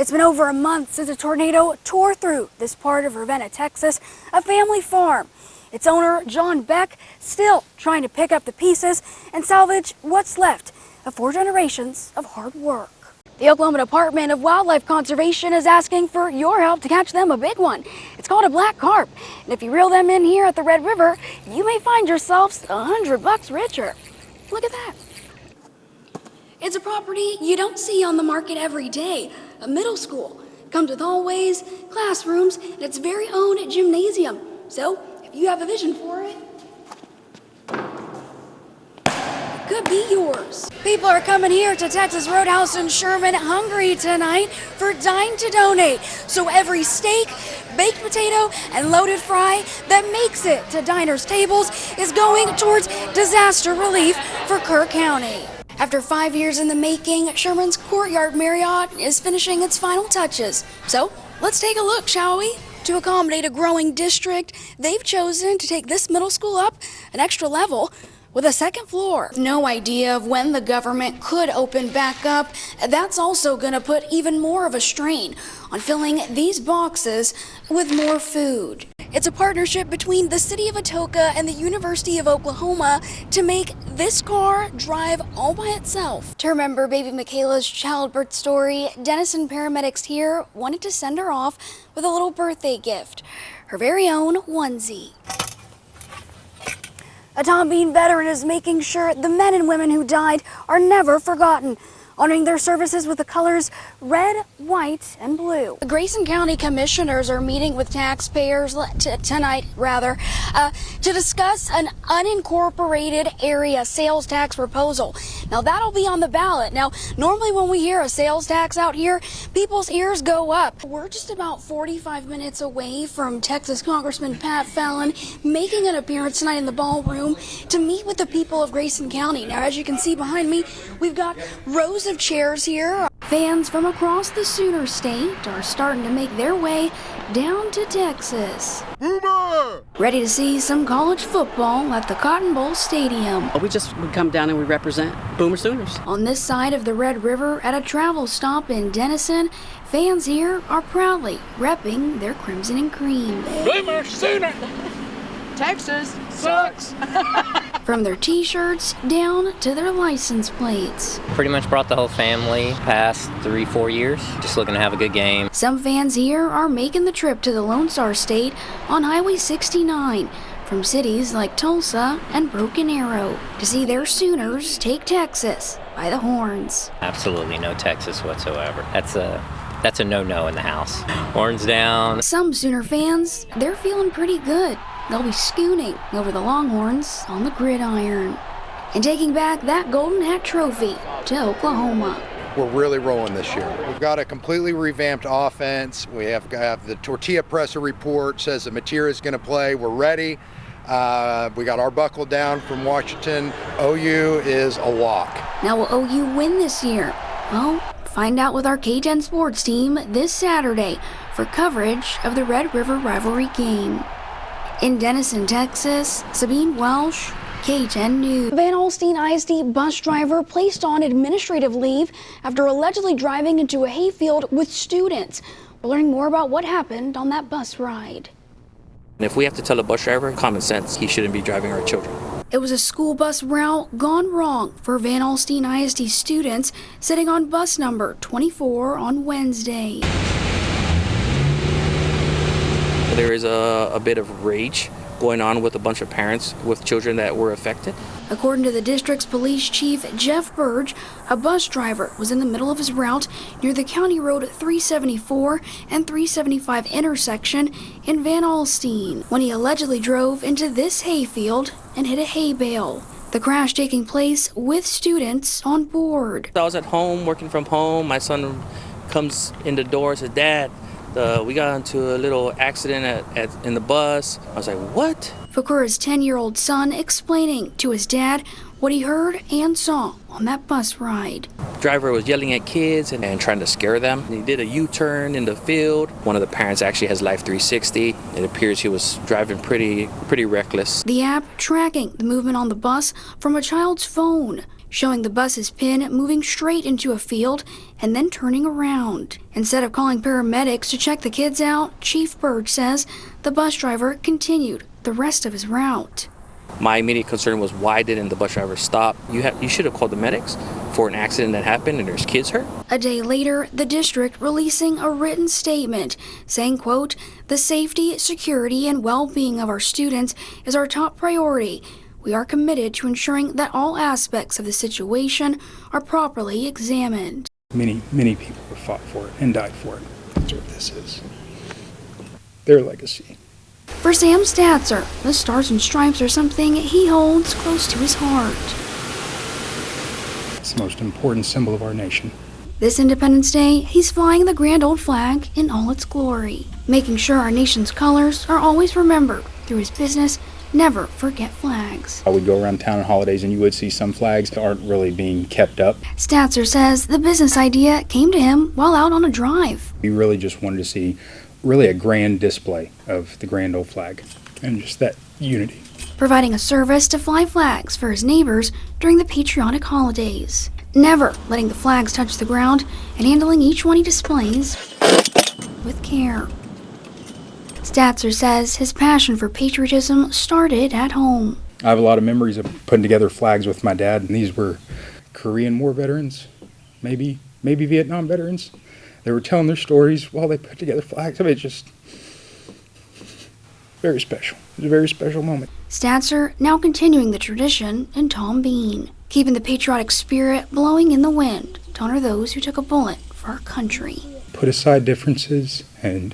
It's been over a month since a tornado tore through this part of Ravenna, Texas, a family farm. Its owner, John Beck, still trying to pick up the pieces and salvage what's left of 4 generations of hard work. The Oklahoma Department of Wildlife Conservation is asking for your help to catch them a big one. It's called a black carp, and if you reel them in here at the Red River, you may find yourselves $100 richer. Look at that. It's a property you don't see on the market every day. A middle school. Comes with hallways, classrooms, and its very own gymnasium. So, if you have a vision for it, it could be yours. People are coming here to Texas Roadhouse in Sherman hungry tonight for Dine to Donate. So every steak, baked potato, and loaded fry that makes it to diners' tables is going towards disaster relief for Kerr County. After 5 years in the making, Sherman's Courtyard Marriott is finishing its final touches. So, let's take a look, shall we? To accommodate a growing district, they've chosen to take this middle school up an extra level with a second floor. No idea of when the government could open back up. That's also going to put even more of a strain on filling these boxes with more food. It's a partnership between the City of Atoka and the University of Oklahoma to make this car drive all by itself. To remember baby Michaela's childbirth story, Denison paramedics here wanted to send her off with a little birthday gift, her very own onesie. A Tom Bean veteran is making sure the men and women who died are never forgotten, honoring their services with the colors red, white, and blue. The Grayson County Commissioners are meeting with taxpayers tonight, to discuss an unincorporated area sales tax proposal. Now that'll be on the ballot. Now, normally when we hear a sales tax out here, people's ears go up. We're just about 45 minutes away from Texas Congressman Pat Fallon making an appearance tonight in the ballroom to meet with the people of Grayson County. Now, as you can see behind me, we've got rows of chairs here. Fans from across the Sooner State are starting to make their way down to Texas. Boomer! Ready to see some college football at the Cotton Bowl Stadium. We come down and we represent Boomer Sooners. On this side of the Red River at a travel stop in Denison, fans here are proudly repping their crimson and cream. Boomer Sooner! Texas sucks! From their t-shirts down to their license plates. Pretty much brought the whole family past 3-4 years, just looking to have a good game. Some fans here are making the trip to the Lone Star State on Highway 69 from cities like Tulsa and Broken Arrow to see their Sooners take Texas by the horns. Absolutely no Texas whatsoever. That's a no-no in the house. Horns down. Some Sooner fans, they're feeling pretty good. They'll be scooting over the Longhorns on the gridiron and taking back that Golden Hat trophy to Oklahoma. We're really rolling this year. We've got a completely revamped offense. We have the tortilla presser report says that Mateer is going to play. We're ready. We got our buckle down from Washington. OU is a lock. Now will OU win this year? Well, find out with our K10 sports team this Saturday for coverage of the Red River rivalry game. In Denison, Texas, Sabine Welsh, K10 News. Van Alstyne ISD bus driver placed on administrative leave after allegedly driving into a hayfield with students. We're learning more about what happened on that bus ride. And if we have to tell a bus driver, common sense, he shouldn't be driving our children. It was a school bus route gone wrong for Van Alstyne ISD students sitting on bus number 24 on Wednesday. There is a bit of rage going on with a bunch of parents with children that were affected. According to the district's police chief, Jeff Burge, a bus driver was in the middle of his route near the County Road 374 and 375 intersection in Van Alstyne when he allegedly drove into this hayfield and hit a hay bale. The crash taking place with students on board. I was at home working from home. My son comes in the door and says, "Dad, we got into a little accident in the bus." I was like, "What?" Fakura's 10-year-old son explaining to his dad what he heard and saw on that bus ride. The driver was yelling at kids and trying to scare them. He did a U-turn in the field. One of the parents actually has Life 360. It appears he was driving pretty reckless. The app tracking the movement on the bus from a child's phone. showing the bus's pin moving straight into a field and then turning around. Instead of calling paramedics to check the kids out, Chief Bird says the bus driver continued the rest of his route. My immediate concern was, why didn't the bus driver stop? You should have called the medics for an accident that happened and there's kids hurt. A day later, the district releasing a written statement saying, quote, "The safety, security, and well-being of our students is our top priority. We are committed to ensuring that all aspects of the situation are properly examined." Many people have fought for it and died for it. That's what this is. Their legacy. For Sam Statzer, the Stars and Stripes are something he holds close to his heart. It's the most important symbol of our nation. This Independence Day, he's flying the grand old flag in all its glory, making sure our nation's colors are always remembered through his business, Never Forget Flags. I would go around town on holidays and you would see some flags that aren't really being kept up. Statzer says the business idea came to him while out on a drive. We really just wanted to see really a grand display of the grand old flag and just that unity. Providing a service to fly flags for his neighbors during the patriotic holidays. Never letting the flags touch the ground and handling each one he displays with care. Statzer says his passion for patriotism started at home. I have a lot of memories of putting together flags with my dad, and these were Korean War veterans, maybe Vietnam veterans. They were telling their stories while they put together flags. I mean, it's just very special. It was a very special moment. Statzer now continuing the tradition in Tom Bean, keeping the patriotic spirit blowing in the wind to honor those who took a bullet for our country. Put aside differences and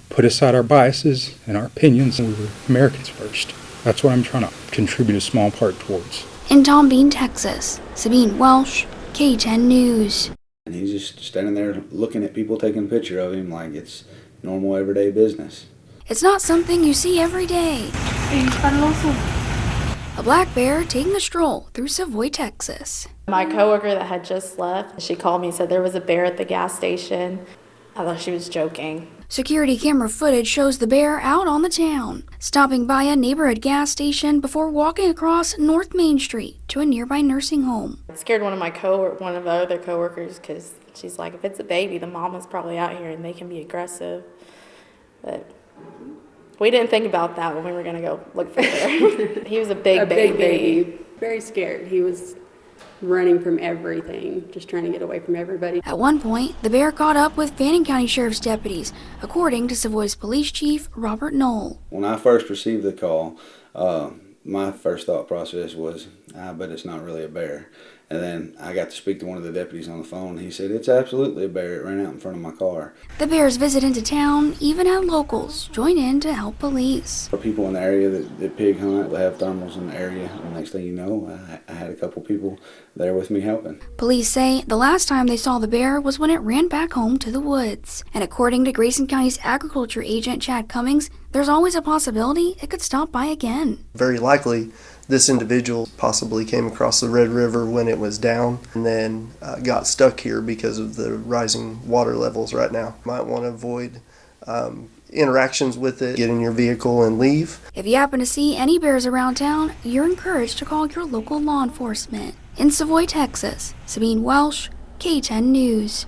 put aside our biases and our opinions, and we were Americans first. That's what I'm trying to contribute a small part towards. In Tom Bean, Texas, Sabine Welsh, K10 News. And he's just standing there looking at people taking a picture of him like it's normal everyday business. It's not something you see every day. A black bear taking a stroll through Savoy, Texas. My coworker that had just left, she called me and said there was a bear at the gas station. I thought she was joking. Security camera footage shows the bear out on the town, stopping by a neighborhood gas station before walking across North Main Street to a nearby nursing home. It scared one of the other coworkers because she's like, if it's a baby, the mama's probably out here and they can be aggressive. But we didn't think about that when we were going to go look for the bear. He was a big baby. Very scared. He was running from everything, just trying to get away from everybody. At one point, the bear caught up with Fannin County Sheriff's deputies, according to Savoy's Police Chief Robert Knoll. When I first received the call, my first thought process was, I bet it's not really a bear. And then I got to speak to one of the deputies on the phone. He said, it's absolutely a bear. It ran out in front of my car. The bear's visit into town even had locals join in to help police. For people in the area that pig hunt, they have thermals in the area. And the next thing you know, I had a couple people there with me helping. Police say the last time they saw the bear was when it ran back home to the woods. And according to Grayson County's agriculture agent Chad Cummings, there's always a possibility it could stop by again. Very likely this individual possibly came across the Red River when it was down and then got stuck here because of the rising water levels right now. Might want to avoid interactions with it, get in your vehicle and leave. If you happen to see any bears around town, you're encouraged to call your local law enforcement. In Savoy, Texas, Sabine Welsh, K10 News.